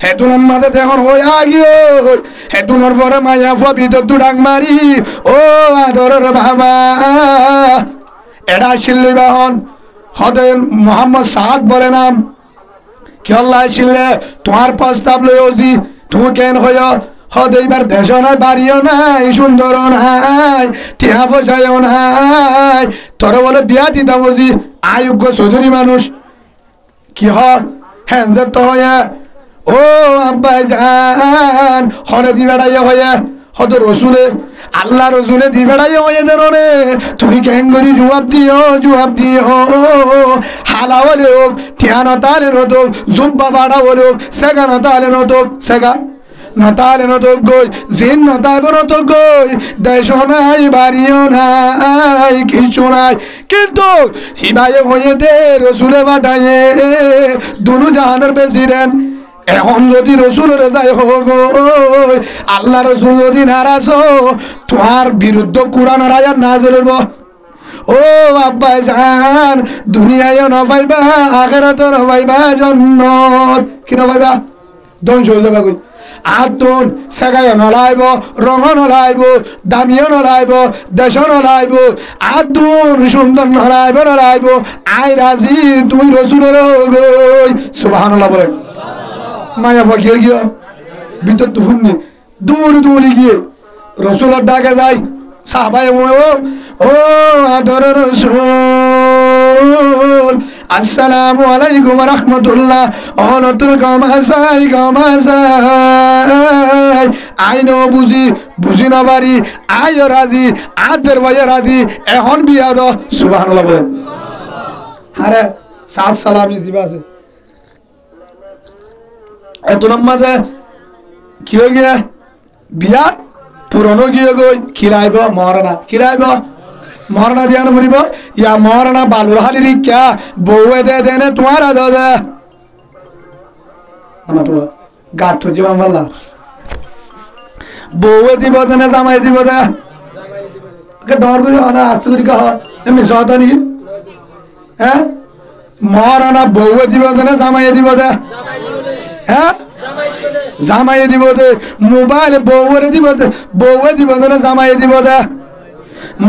হেতুন মাঝে যখন হই আগিয়ে হেতুনের পরে মায়া ফুয়া ভিতর দু ডাক মারি ও আদরের বাবা এরা শিল্লি বাহন হতে মোহাম্মদ সাদ বলে নাম কি আল্লাহ শিল্লে তোমার প্রস্তাব লইছি তুমি কেন হইয় হতে এইবার দেশ নাই বাড়িও নাই সুন্দর নাই টিহা পয়সাও নাই তোর বলে বিয়া দিতা বুঝি আয়োগ্য চৌধুরী মানুষ কি হ্যাঁ তো হয়ে ও আব্বাই জান হরে দি বেড়াইয়া হয়ে হত রসুলে আল্লাহ রসুলে দি বেড়াইয়া হয়ে ধরে তুমি কেন করি জবাব দিও হালা হলে হোক ঠিয়ানো তালে নতক জুব্বা বাড়া হলে হোক সেগা নতালে নতক সেগা নতালে নতক গই জিন নতাইব নতক গই দেশ নাই বাড়িও নাই কিছু নাই কিন্তু হিবায়ে হয়ে দে রসুলে বাটাইয়ে দুনু জাহানের প্রেসিডেন্ট এখন যদি রসুলের যাই হোক আল্লাহ রসুল যদি নারাজ তোমার বিরুদ্ধ কোরআন আয়াত না জ্বলব ও আব্বাই জান দুনিয়ায় নপাইবা আখিরাতে নপাইবা জান্নাত কি নপাইবা ধ্বংস হয়ে যাবে কই আতুন সেগায় নলাইব রঙ নলাইব দামিও নলাইব দেশ নলাইব আতুন সুন্দর নলাইব আই রাজি তুই রসুলের গই সুবহানাল্লাহ বলেন মায়া ফাঁকিয়ে গিয়া ভিতর তো শুননি দৌড়ি গিয়ে রসুলের ডাকে যাই সাহাবাই ও আদর রসুল আসসালামু আলাইকুম ওয়া রাহমাতুল্লাহ অনতর গমাসাই আইনো বুঝি না পারি আয় রাজি আদের ভাইয়া রাজি এখন বিয়া দ সুবহানাল্লাহ বলেন আরে সাত সালামি দিবা আছে এত মাঝে কি হয়ে গিয়ে বিয়ার পুরনো গিয়ে গই খিলাইব মরনা দিয়া ফুরিব ইয়া মরনা বালুর হালি রিক্যা বউয়ে দে নে তোমার আদ দে গাত তো জীবন ভাল্লা বউয়ে দিব দেনে জামাই দিব দে ডর করি না আসতে করি কহ এমনি সহতা নাকি হ্যাঁ মরনা বউয়ে দিব দেনে জামাই দিব দে হ্যাঁ জামাই দিব দে মোবাইল বউরে দিব দে জামাই দিব দে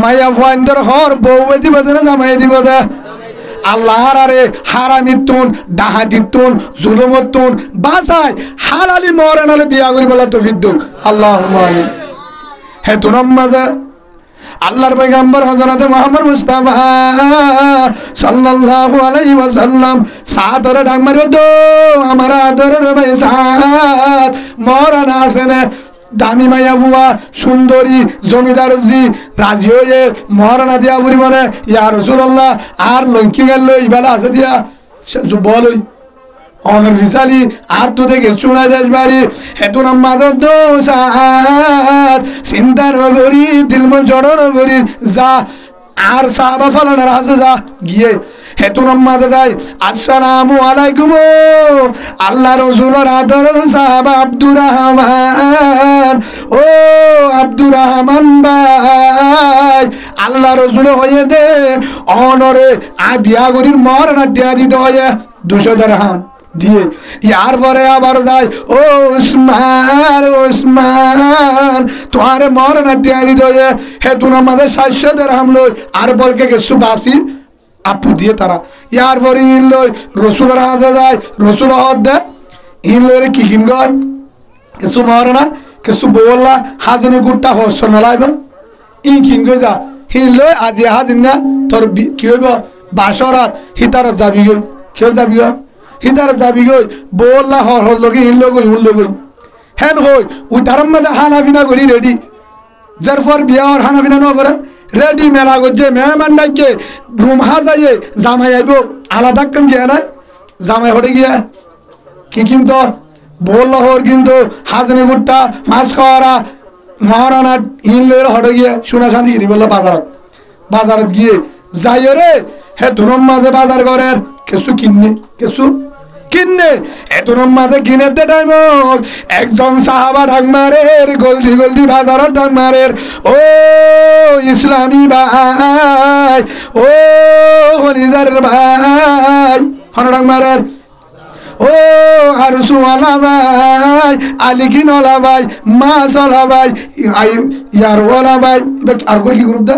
মায়া ফাইন্দর হর বউয়ে দিব দে জামাই দিব দে আল্লাহর আরে হারামিতুন ডাহাতিতুন জুলুমতুন বাসায় হালালি মরনালে বিয়া করি বলা তৌফিক দাও আল্লাহুম্মা আমিন হে তুনাম মাঝে আল্লাহর পয়গম্বর হযরত মুহাম্মদ মুস্তাফা সাল্লাল্লাহু আলাইহি ওয়াসাল্লাম সাদরে ডাক মারিও দো আমার আদরের ভাই সাদ মরানা আছেনে দামি মাইয়া বুয়া সুন্দরী জমিদার জি রাজি হয়ে মরানা দিয়া বুড়ি মানে ইয়া রাসূলুল্লাহ আর লঙ্কি গেল ইবালা আছে দিয়া বলই অমর ফিসালি আর তো দেখে শোনা দেশ বাড়ি হেতু নামাজ দো সাহাত চিন্তার গরি দিল মন জড়র গরি যা আর সাহাবা ফলানোর আছে যা গিয়ে হেতু নামাজ যায় আসসালামু আলাইকুম আল্লাহ রসুলের আদর সাহাবা আব্দুর রহমান ও আব্দুর রহমান ভাই আল্লাহ রসুল হয়ে দে অনরে বিয়া গরির মরনা দিয়া দিতে হয়ে 200 দিরহাম দিয়ে ইয়ার পরে আবার যায় ও উসমান তোমারে মরনা দিয়া দিতে হয়ে হেতু নামাজে 700 দিরহাম লই আর বলকে কিছু বাসি আপু দিয়ে তারা ইয়ার পরে ইন লই রসুলের হাতে যায় রসুল হদ দে ইন লইরে কি কিনগ কিছু মরনা কিছু বললা হাজনে গুট্টা হস নলাইব ই কিনগ যা হিন লই আজি হাজিন না তোর কি হইব বাসরাত হিতার যাবি গই কেউ যাবি গো হিতার যাবি গই বললা হর হল লগে ইন লগ হুন লগ হেন হই ওই তারম মধ্যে হানাফিনা করি রেডি যার পর বিয়া আর হানাফিনা ন করে রেডি মেলা করছে মেহমান ডাকে রুম হাজাইয়ে জামাই আইব আলাদা কম গিয়া নাই জামাই হটে গিয়া কি কিন্তু বলল হর কিন্তু হাজনে গুট্টা মাছ খাওয়ারা মহারানা ইনলের হটে গিয়া সোনা শান্তি গিরি বললো বাজারত গিয়ে যাই রে হে তুরম মাঝে বাজার করেন কিছু কিনে এতরম মাঝে কিনে দে টাইম একজন সাহাবা ডাক মারের গলদি বাজারত ডাক মারের ও ইসলামী ভাই ও হলিজার ভাই হন ডাক মারের ও আরসু ওয়ালা ভাই, আলিকিন ওয়ালা ভাই, মাস ওয়ালা ভাই, ইয়ার ওয়ালা ভাই, আর কি গ্রুপ দা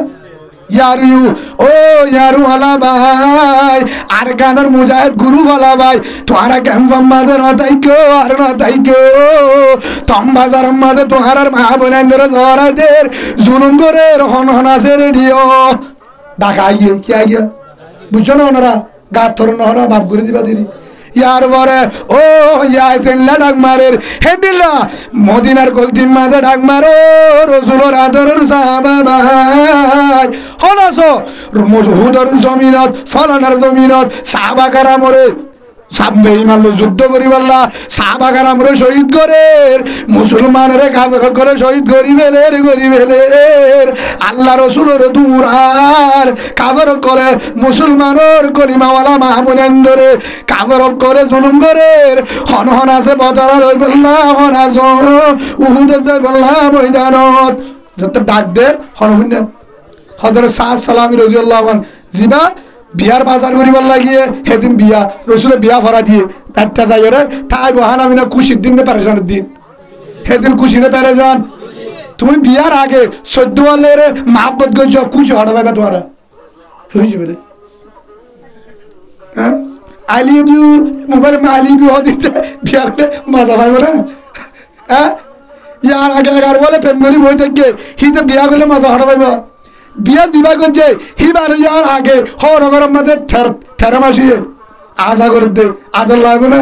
ইয়ারু, ও ইয়ারু ওয়ালা ভাই, আর গানের মুজাহিদ গুরু ওয়ালা ভাই, তোহারা ক্যাম্পাম মাঝে নতাইকো আর নতাইকো তম বাজার মাঝে তোহার মা বোনেন্দ্র জরাইদের জুলুম করে হন হনাসে রেডিও ডাকা গিয়ে কি গিয়া বুঝছো না ওনারা গাত ধরুন হনা বাপ করে দিবা দিদি ইয়ার পরে ও ইয়াইতেল্লা ডাক মারের হেডিল্লা মদিনার গলতির মাঝে ডাক মারো রসুলোর আদরের সাহাবা ভাই হনাসো হুদর জমিনত ফলানার জমিনত সাহাবা কারামরে যুদ্ধ করি বললা সাহাবা কারামরে শহীদ করে মুসলমানের কাফের করে শহীদ করি ফেলের আল্লাহ রসুলের দূর আর কাফের করে মুসলমানের কলিমাওয়ালা মাহবুনেন্দরে কাফের করে জুলুম করে হন হন আছে বদলা রই বললা হন আস উহুদে যাই বললা ময়দানত যত ডাক দে হন হযরত সাদ সালামি রাদিয়াল্লাহু আনহু জিবা বিয়ার বাজার করিবার লাগিয়ে সেদিন বিয়া রসুলের বিয়া ভরা দিয়ে একটা যাই রে তাই বহানা মিনা খুশির দিন নে পেরেশানের দিন সেদিন খুশি নে পেরেশান তুমি বিয়ার আগে 14 ওয়ালের মহব্বত করছো খুশি হড়া পাইবা তোমারা হইছে বলে হ্যাঁ আই লাভ ইউ মোবাইল মে আই লাভ ইউ দিতে বিয়ার মজা পাইব না হ্যাঁ ইয়ার আগে 11 বলে ফ্যামিলি বই থেকে হিতে বিয়া করলে মজা হড়া পাইব বিয়া দিবা করছে হিবার ইয়ার আগে হরগর মধ্যে থেরা মাসিয়ে আশা করে দে আদর লাগবে না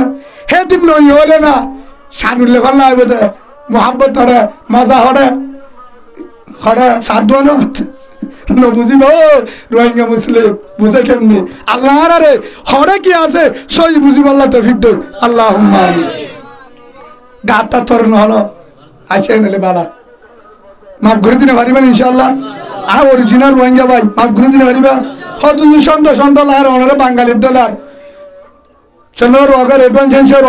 সেদিন নই হলে না সানুর লেখন লাগবে দে মোহাম্মত হরে মজা হরে হরে সাধু ন বুঝিব রোহিঙ্গা মুসলিম বুঝে কেমনি আল্লাহ রে হরে কি আছে সই বুঝিব আল্লাহ তৌফিক দে আল্লাহ গাতা তোর নহল আছে নালে বালা মাফ করে দিনে পারিবেন ইনশাআল্লাহ আর অরিজিনাল রোহিঙ্গা ভাই মাফ করে দিনে পারিবা হয়তো সন্ত লার অনারে বাঙালির দলার চলো রগার এডভেঞ্চার র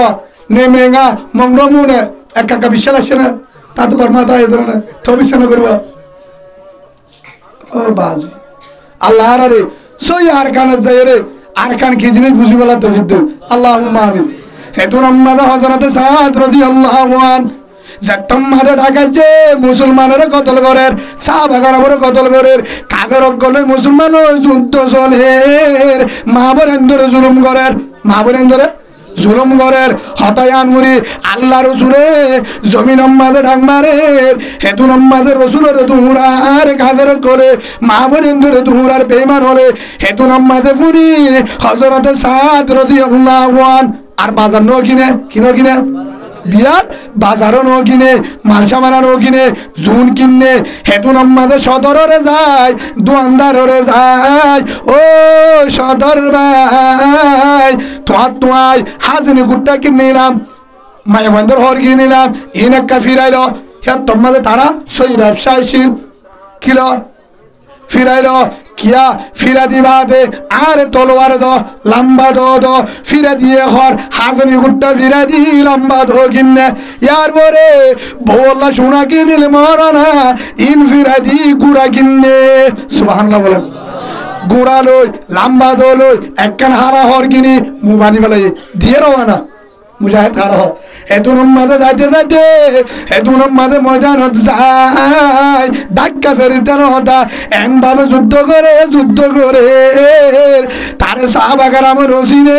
নেমেঙ্গা মংরমুনে একা বিশাল আসছে না তা তো কর্মাতা এই ধরনের তো বিশাল করবা ও বাজি আল্লাহ রে সই আর কান যায় রে আর কান কি জিনিস বুঝি বলা তো জিদ্দ আল্লাহুম্মা আমিন হেতুন আম্মাদা হযরত সাদ রাদিয়াল্লাহু আন যতম মারে ঢাকাইছে মুসলমানের কতল করের সাহাবাগার কতল করের কাগর গলে মুসলমান যুদ্ধ চলের মাহবুরেন্দরে জুলুম করের মাহবুরেন্দরে জুলুম করের হতায়ান করি আল্লাহ রসুলে জমিন মাঝে ঢাক মারের হেতু মাঝে রসুলের তুহুরার কাগর করে মাহবুরেন্দরে তুহুরার বেমান হলে হেতু মাঝে ফুরি হযরত সাদ রাদিয়াল্লাহু আন আর বাজার নো কিনে বিয়ার বাজারও নো কিনে মালসামানা নো কিনে জুন কিনে হেতু মাঝে সদরে যায় দোয়ানদারে যায় ও সদর ভাই তোমায় হাজিনি গুট্টা কিনে নিলাম মায়া বন্দর হর কিনে নিলাম ইনেকা ফিরাইল হে তোর মাঝে তারা সই ব্যবসায়শীল কিলো ফিরাইল কিয়া ফিরা দিবা দে আরে তলোয়ার দ লম্বা দো ফিরা দিয়ে ঘর হাজনি গুট্টা ফিরা দি লম্বা দো কিনে ইয়ার পরে বললা শোনা কিনিল মরানা ইন ফিরা দি গুড়া কিনে সুবহানাল্লাহ বলেন গুড়া লই লম্বা দো লই একখান হারা হর কিনি মুবানি বলে দিয়ে রওনা মুজাহিদ হারা হ হেতুন মাঝে যাইতে হেতুন মাঝে ময়দানত যায় ডাক্কা ফেরিতে নতা এন ভাবে যুদ্ধ করে তারে সাহাবাগার আমার রসিনে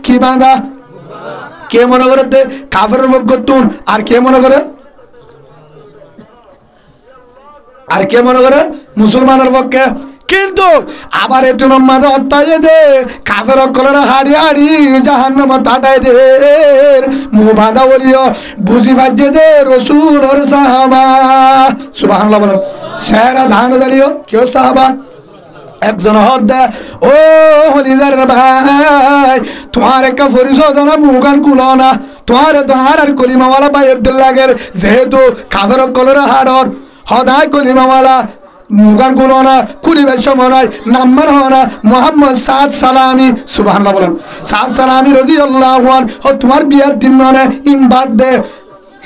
কি বাঁধা কে মনে করে কাফের ভোগ তুন আর কে মনে করে মুসলমানের পক্ষে কিন্তু আবার এত মাঝে হত্যায় দে কাফের কলরা হাড়ি জাহান্নাম তাটাই দে মুখ বাঁধা বলিও বুঝি ভাজে দে রসুল ওর সাহাবা সুবহানাল্লাহ বলেন সেরা ধান জ্বালিও কেউ সাহাবা একজন হদ দে ও হলিদার ভাই তোমার একটা পরিশোধ না মুগান কুলো না তোমার আর কলিমাওয়ালা ভাই আব্দুল্লাহের যেহেতু কাফের কলরা হাড়র হদায় কলিমাওয়ালা মুগান গুলো না কুড়িবার সময় নয় নাম্বার হয় না মোহাম্মদ সাদ সালামি সুবহানাল্লাহ বলেন সাদ সালামি রাদিয়াল্লাহু আনহু তোমার বিয়ার দিন মানে ইন বাদ দে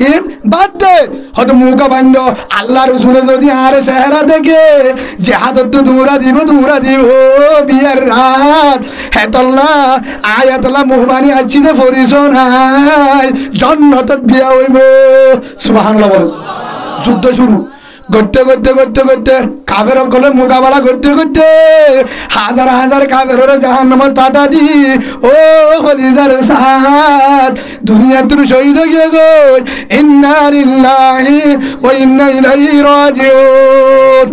হিন বাদ দে হয়তো মুখা বান্ধ আল্লাহ রসুলে যদি আর চেহারা দেখে যে হাতত তো দৌড়া দিব বিয়ার রাত হেতল্লা আয়াতল্লা মুহবানি আছি যে ফরিস নাই জন্নতত বিয়া হইব সুবহানাল্লাহ বল যুদ্ধ শুরু করতে কাফের গলে মোকাবেলা করতে হাজার হাজার কাফের জাহান্নামের টাটা দি ও হলিজার সাথ দুনিয়া তুই শহীদ হয়ে গই ইন্না লিল্লাহি ওয়া ইন্না ইলাইহি রাজিউন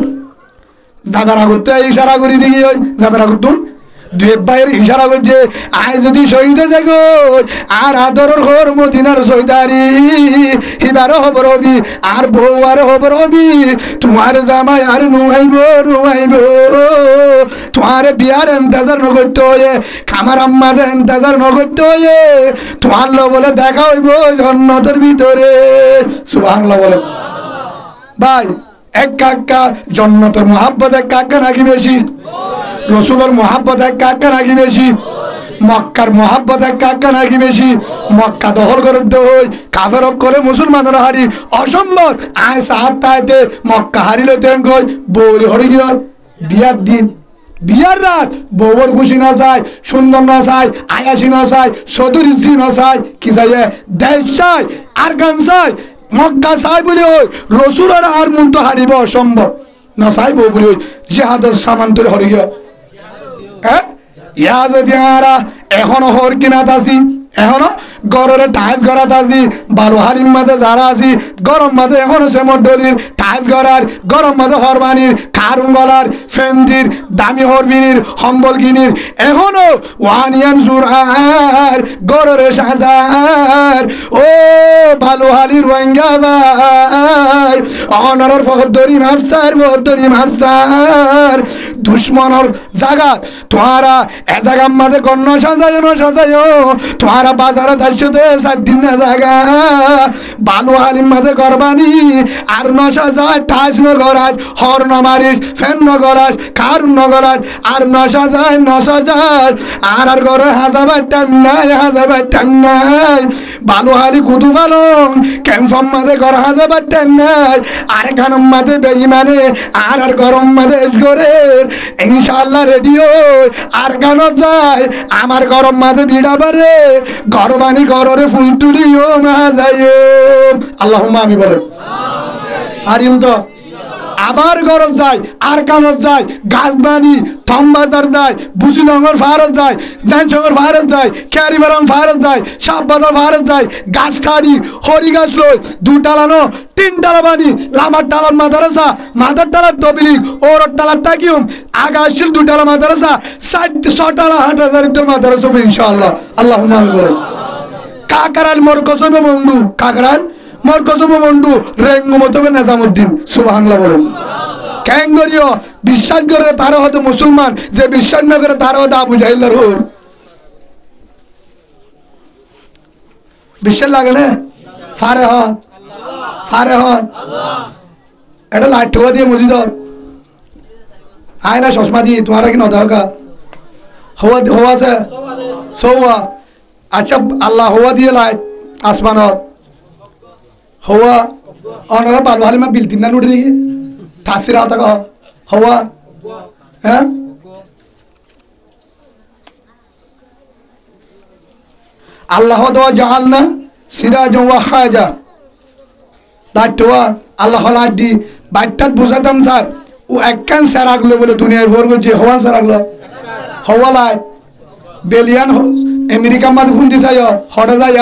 যাবেরা করতে ইশারা করি দিই ওই যাবেরা করতুন দুই ভাইয়ের ইশারা করছে আয় যদি শহীদ হয়ে যাগো আর আদরের ঘর মদিনার সৈদারি হিবার খবর হবি আর বউ আর খবর হবি তোমার জামাই আর নুহাইব তোমার বিয়ার ইন্তজার নগত্য হয়ে খামার আম্মাদের ইন্তজার নগত্য হয়ে তোমার বলে দেখা হইব জন্নতের ভিতরে সুবহানাল্লাহ বলে ভাই এক কাকা জন্নতের মহাব্বত এক কাকা নাকি বেশি রসুলের মহাব্বত এক কাকা নাকি বেশি মক্কার মহাব্বত এক কাকা নাকি বেশি মক্কা দখল করতে হই কাফের করে মুসলমানের হারি অসম্ভব আয় সাত তাইতে মক্কা হারিলে তেন কই বৌরি হরি গিয়ে বিয়ার দিন বিয়ার রাত বউর খুশি না চায় সুন্দর না চায় আয়াসি না চায় চতুরিশি না চায় কি চাই দেশ চাই আর গান চাই মক্কা চাই বলে ওই রসুলের আর মন তো হারিব অসম্ভব না চাই বউ বলে ওই জেহাদের সামান তুলে হরি গিয়ে ইয়া যদি আরা এখনো হর কিনাত আছি এখনো গররে টাইস গড়াত আছি বারো হালিম মাঝে যারা আছি গরম মাঝে এখনো সেমর ডলির টাইস গড়ার গরম মাঝে হরবানির কারুন গলার ফেন্দির দামি হরবিনির হম্বল কিনির এখনো ওয়ানিয়ান জুরার গররে সাজার ও ভালো হালির রোহিঙ্গা ভাই অনরের ফহদ্দরি মাফসার দুশ্মনর জাগাত তোমারা এ জাগার মাঝে গণ্য সাজায় তোমারা বাজারে দাইশতে 7 দিন না জায়গা বালু হালিম মাঝে গরবানি আর নশা যায় টাইস নগরাজ হর নমারিস ফেন নগরাজ কার নগরাজ আর নশা যায় আর ঘরে হাজাবার টাইম নাই বালু হালি কুদু পালং ক্যাম্পম মাঝে ঘর হাজাবার টাইম নাই আর খানম মাঝে বেইমানে আর গরম মাঝে করে ইনশাআল্লাহ রেডিও আর গান যায় আমার গরম মাঝে বিড়া বারে গরবানি গররে ফুল তুলিও না যায় আল্লাহুম্মা আমি বলেন আরিম তো আবার গরজ যায় আর কানত যায় গাছবানি থমবাজার যায় বুঝিনগর ফারত যায় ডানসঙ্গর ফারত যায় ক্যারিবারাম ফারত যায় সাপবাজার ফারত যায় গাছ খাড়ি হরি গাছ লই দুটালানো তিনটালা বানি লামার টালার মাদারাসা মাদার টালার তবিলিগ ওর টালার তাকিউম আগাশিল দুটালা মাদারাসা 6টালা 8000 মাদারাসা ইনশাআল্লাহ আল্লাহুম্মা আমিন বলেন কাকরাল মরকসবে বন্ধু কাকরাল মরকসবে বন্ধু রেঙ্গু মতবে নিজামউদ্দিন সুবহানাল্লাহ বলেন ক্যাঙ্গরিও বিশ্বাস করে তারা হয়তো মুসলমান যে বিশ্বাস না করে তারা হয়তো আবু জাহিলের হোর বিশ্বাস লাগে না ফারে হন এটা লাইট ঠোয়া দিয়ে মসজিদ আয় না চশমা দিয়ে তোমার কি নদা হওয়া আছে সৌয়া আচ্ছা আল্লাহ হওয়া দিয়ে লাইট আসমানত হওয়া অনারা বালু হালিমা বিলতিন না লুটে নিয়ে তাসিরা থাকা হওয়া হ্যাঁ আল্লাহ দোয়া জাহালনা সিরাজ ওয়া হাজা লাটওয়া আল্লাহ লাড্ডি বাইটাত বুঝাতাম স্যার ও একখান সারাগলো বলে দুনিয়ায় ভোর করছে হওয়া সারাগলো হওয়া লাইট বেলিয়ান আমেরিকা মাঝে ফোন দিছে হড়ে যায়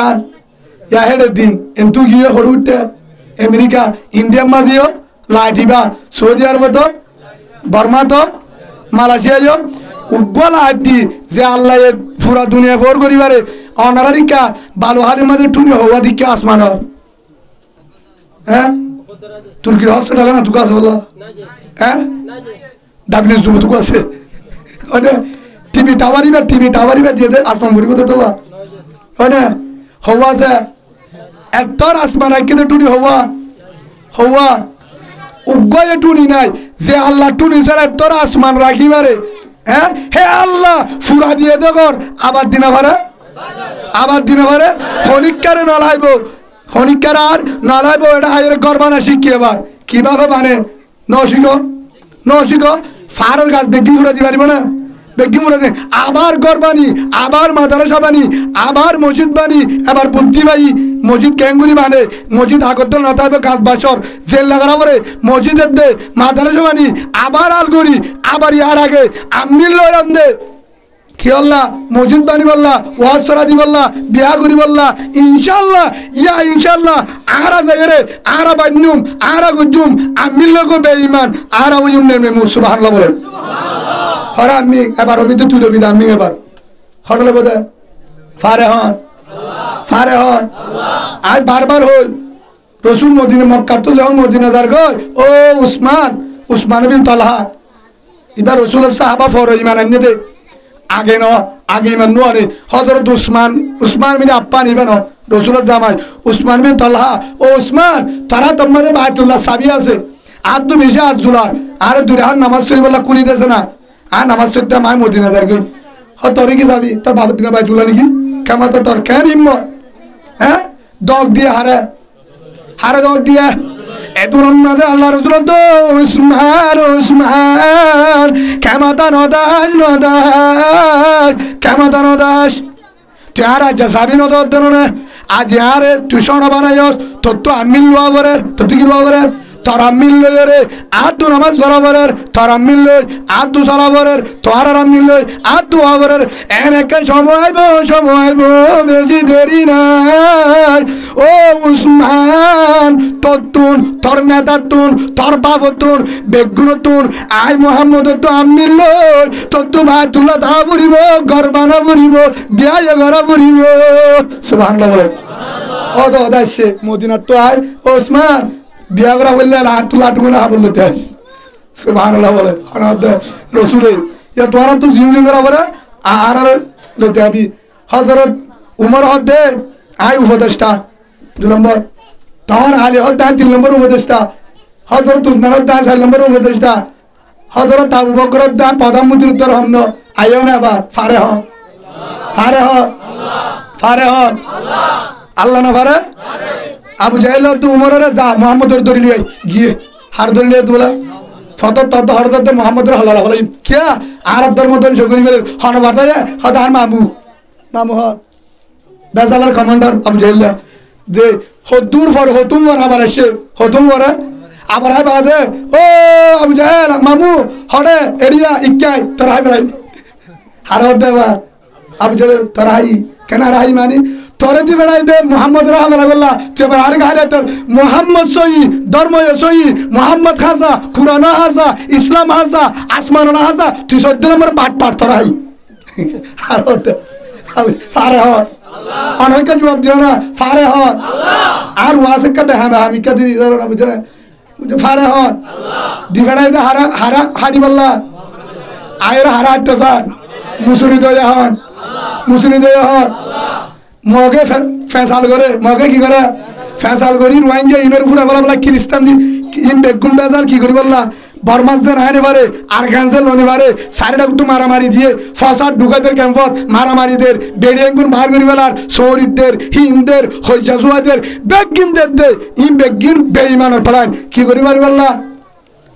ইয়া হেডের দিন এন্তু গিয়ে হড়ে উঠতে আমেরিকা ইন্ডিয়া মাঝেও লাঠিবা সৌদি আরব তো বর্মা তো মালয়েশিয়া যো উগ্র লাঠি যে আল্লাহ পুরা দুনিয়া ভোর করিবারে অনারিকা বালু হালির মাঝে টুনি হওয়া দিকে আসমান হ্যাঁ তুর্কির হসপিটাল না তুকা আছে বলো হ্যাঁ ডাব্লিউ জুম তুকা আছে ওনে টিভি টাওয়ারিবা দিয়ে দে আসমান ভরিব তো তোলা ওনে হওয়া আছে এতর আসমান আইকে টুনি হওয়া উগ্র টুনি নাই যে আল্লাহ টুনি ছাড়া এতর আসমান রাখিবারে হ্যাঁ হে আল্লাহ ফুরা দিয়ে দেখর আবার দিনা পারে খনিকারে নলাইব হনিকার আর নালাই বইটা হাইয়ের ঘর বানা শিখি এবার কিভাবে বানে নশিক ফারের গাছ বেগি ঘুরে দিতে পারিব না বেগি ঘুরে দিয়ে আবার ঘর বানি আবার মাদ্রাসা বানি আবার মসজিদ বানি এবার বুদ্ধি ভাই মসজিদ ক্যাঙ্গুরি বানে মসজিদ আগরতলা না থাকবে কাজ বাসর জেল লাগানো পরে মসজিদের দে মাদ্রাসা বানি আবার আলগরি আবার ইয়ার আগে আমিল লয়ন দে কি আল্লাহ মসজিদ বানি বললা ওয়াজ সরাদি বললা বিয়া করি বললা ইনশাল্লাহ আরা যাইরে আরা বান্নুম আরা গুজুম আমিল লোক বেঈমান আরা ওই নেমে সুবহানাল্লাহ বলেন হরা আমি এবার অবিদ্য তুই রবি আমি এবার হটলে বোধ ফারে হন আজ বারবার হল রসুল মদিনা মক্কা তো যখন মদিনা যার গয় ও উসমান বিন তালহা এবার রসুল সাহাবা ফর ইমান আনিয়ে দে আগে ইমান নুয়ারে হযরত উসমান বিন আফফান ইবেন রসুলের জামাই উসমান বিন তালহা ও উসমান তারা তোমাদের বায়তুল্লাহ সাবি আছে আর তো বেশি হাত জুলার আর দূরে আর নামাজ পড়ি বললা কুলি দেছে না আর নামাজ পড়তে মায় মদিনা যার গই তোর কি যাবি তোর বাবার দিকে বায়তুল্লাহ নাকি কেমন তো তোর কেন হিম্মত হ্যাঁ দগ দিয়ে হারে দগ দিয়ে এদুর মাঝে আল্লাহ রসুল তো উসমান কেমতা নদাস তুই আর আজ যাবি নদ না আজ আরে তুই সোনা বানাই তোর তো আমি লোয়া বরের তোর তুই কি লোয়া বরের তোরা মিললে রে আদু নামাজ বরাবরের তোরা মিললে আদু সরাবরের তোরা মিললে আদু আবরের এনেকে সময় বেশি দেরি নাই ও উসমান ততুন তোর নেতা তুন তোর বাবতুন বেগুনতুন আই মোহাম্মদ তো আমিল ততু বায়তুল্লাহ তা বলিব গরবানা বলিব বিয়া গরা বলিব সুবহানাল্লাহ বলে ও তো দাইছে মদিনা তো আয় ওসমান বিয়া করা বললে লাটু না বলতে সুবহানাল্লাহ বলে রসুলে তোরা তো জিউ করা বলে আর লইতে আবি হযরত উমর হদে আই উপদেষ্টা 2 নম্বর তখন আলী হদে 3 নম্বর উপদেষ্টা হযরত উসমান হদে 4 নম্বর উপদেষ্টা হযরত আবু বকর হদে প্রধানমন্ত্রী উত্তর হন আইও না আবার ফারে হন আল্লাহ না ফারে আবু জাহেল তো উমরের যা মোহাম্মদের দরিলিয়ে গিয়ে হার দরিলিয়ে তোলা ফত তত হরদতে মোহাম্মদের হলালা হলাই কে আরব ধর্ম দল সকরি ফেলে হন বাতায় হদ আর মামু হ বেজালার কমান্ডার আবু জাহেল যে হদুর ফর হতুম ওর আবার আসে হতুম ওরে আবার হাই বাদে ও আবু জাহেল মামু হড়ে এরিয়া ইক্কাই তোর হাই ফেলাই হার হদে আবু জাহেল তোর হাই কেন হাই মানে তোরে দি বেড়াই দে মোহাম্মদ রাহমাল্লাহ তুই এবার আরেক হারে তোর মোহাম্মদ সহি ধর্ম সহি মোহাম্মদ হাসা কুরআন হাসা ইসলাম হাসা আসমান হাসা তুই 14 নম্বর পাট তোর হাই আর হতে ফারে হ অনেকে জবাব দিও না ফারে হ আর ওয়াসে কা আমি কা দি ধরো না বুঝলে ফারে হ দি বেড়াই দে হারা হাড়ি বল্লা আয়ের হারা আট্টাসান মুসুরি দয়া হন মগে ফেসাল করে মগে কি করে ফেসাল করি রোহিঙ্গা ইনের উপরে বলা খ্রিস্টান দি ইন বেগুন বেজাল কি করি বললা বর্মাস দেন হাইনে পারে আর ক্যান্সেল হনে পারে সাইডে একটু মারামারি দিয়ে ফসাদ ঢুকাদের ক্যাম্পত মারামারিদের বেডিয়াঙ্গুন বার করি বেলার শহীদদের হিন্দের হইজাজুয়াদের বেগিনদের দে ই বেগিন বেঈমানের ফলান কি করি পারি বললা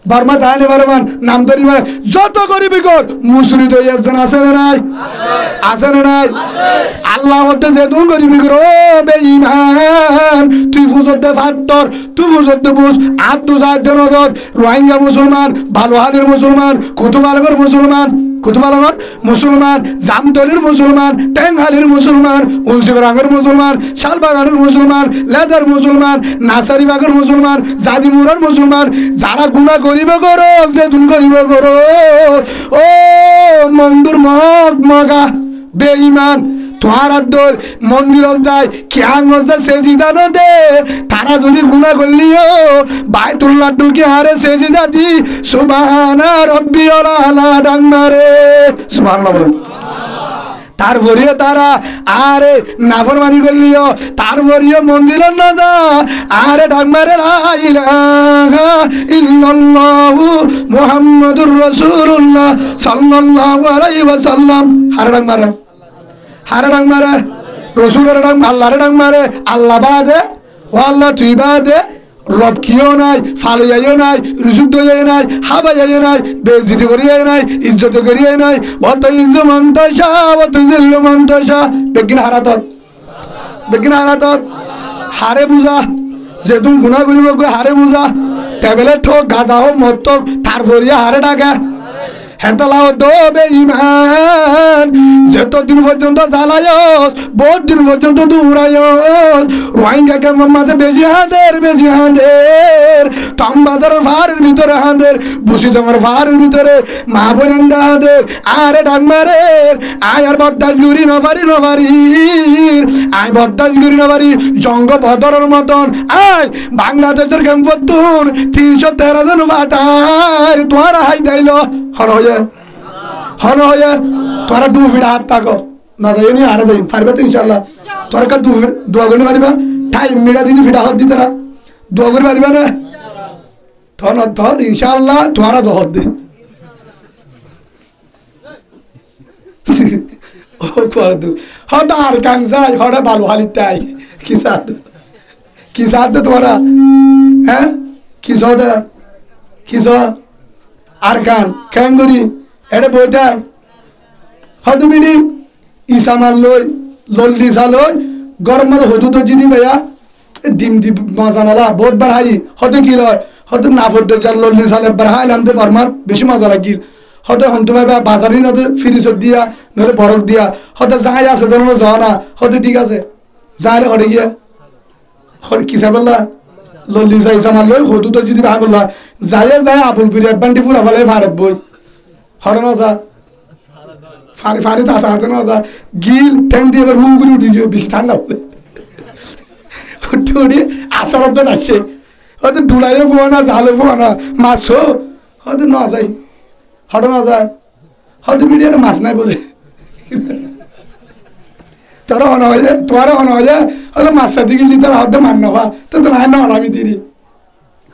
বর্মা দাঁড়ালে পারবেন নাম ধরি মানে যত গরিবি কর মুসুরি তো একজন আছে না নাই আল্লাহ মধ্যে যে তুই গরিবি কর ও বেঈমান তুই ফুজতে ফাটর তুই ফুজতে বুঝ আর দু চারজন রোহিঙ্গা মুসলমান ভালো হালের মুসলমান কুতুবালগর মুসলমান জামতলির মুসলমান টেংহালির মুসলমান উলসিগরাঙ্গের মুসলমান শালবাগানের মুসলমান লেদার মুসলমান নাসারিবাগের মুসলমান জাদিমুরের মুসলমান যারা গুণা করিব করো যে দুন করিব করো ও মন্দুর মগা বেঈমান তোমার দল মন্দির যায় খেয়াং সেজিদা দে তারা যদি গুণা করলিও বায়তুল্লাহ ঢুকে হারে সেজিদা দি সুবহানা রব্বিয়াল আলা ডাংমারে সুবহানাল্লাহ বলেন তারপরেও তারা আরে নাফরমানি করলিও তারপরেও মন্দির না যা আরে ডাংমারে লা ইলাহা ইল্লাল্লাহু মুহাম্মাদুর রাসূলুল্লাহ সাল্লাল্লাহু আলাইহি ওয়াসাল্লাম হারে ডাং মারে রসুলের ডাং আল্লাহরে ডাং মারে আল্লাহ বাদে ও আল্লাহ তুই বাদে রব কিও নাই ফালিয়াইও নাই রুজুক দইও নাই হাবাইও নাই বেজিত করিও নাই ইজ্জত করিও নাই অত ইজ্জ মন্তশা অত জিল্ল মন্তশা বেগিন হারাতত হারে বুঝা যে তুমি গুণা করিব হারে বুঝা ট্যাবলেট হোক গাঁজা হোক মদ হোক তার ভরিয়া হারে ডাকে হেতলাও দোবে ইমান যতদিন পর্যন্ত জ্বালায়স বহুত দিন পর্যন্ত দৌড়ায়স রোহিঙ্গাকে মাঝে বেশি হাঁদের তাম্বাদার ফারের ভিতরে হাঁদের বুসি তোমার ফারের ভিতরে মা বোনেন্দা হাঁদের আরে ডাক মারে আয় আর বদাস গুরি নবারি আয় বদাস গুরি নবারি জঙ্গ বদরের মতন আয় বাংলাদেশের ক্যাম্পতুন 313 জন ফাটার তোমার হাই দাইল হন হয়ে তোরা দু ফিট হাত থাকো না যাই নি আরে যাই পারবে তো ইনশাল্লাহ তোরা কা দু ফিট দোয়া করে পারিবা টাইম মিলা দিদি ফিট হাত দিতে না দোয়া করে পারিবা না তো ইনশাল্লাহ তোরা জহর দে ও করে দু হতা আর কানসাই হড়া ভালো হালিতাই কি সাথ তোরা হ্যাঁ কি আর কান ক্যাঙ্গুরি এটা বইটা হয়তো বিড়ি ইসামাল লই লল্লি সালই গরম মধ্যে হয়তো তো জিদি ভাইয়া ডিম দি মজা নালা বহুত বার হাই হয়তো কি লয় হয়তো না ফোর লল্লি সালে বার হাই আনতে পারমার বেশি মজা লাগিল হয়তো হন্তু ভাই বাজারি নতে ফ্রিজত দিয়া নহলে বরফ দিয়া হয়তো যাই আছে ধরনের যাওয়া না হয়তো ঠিক আছে যাইলে হরে গিয়া কি চাইবল্লা লল্লি যাই ইসামাল লই হয়তো তো যদি ভাই বললা যায় আবুল পিরিয়ড বান্টি ফুরা ফেলে ফারত বই হরে না যা ফারি তা হাতে না যা গিল ট্যাং দিয়ে এবার হুম করে উঠে গিয়ে বেশি ঠান্ডা হবে উঠে আসারত আসছে হয়তো ডুলাইও ফোয়া না জালে ফোয়া না মাছও হয়তো না যাই হরে না যায় হয়তো পিরিয়ডে মাছ নাই বলে তোরা অনা হয়ে যায় তোমারও অনা হয়ে যায় হয়তো মাছ সাথে গেলি তোরা হয়তো মান না তো নাই না অনামি দিদি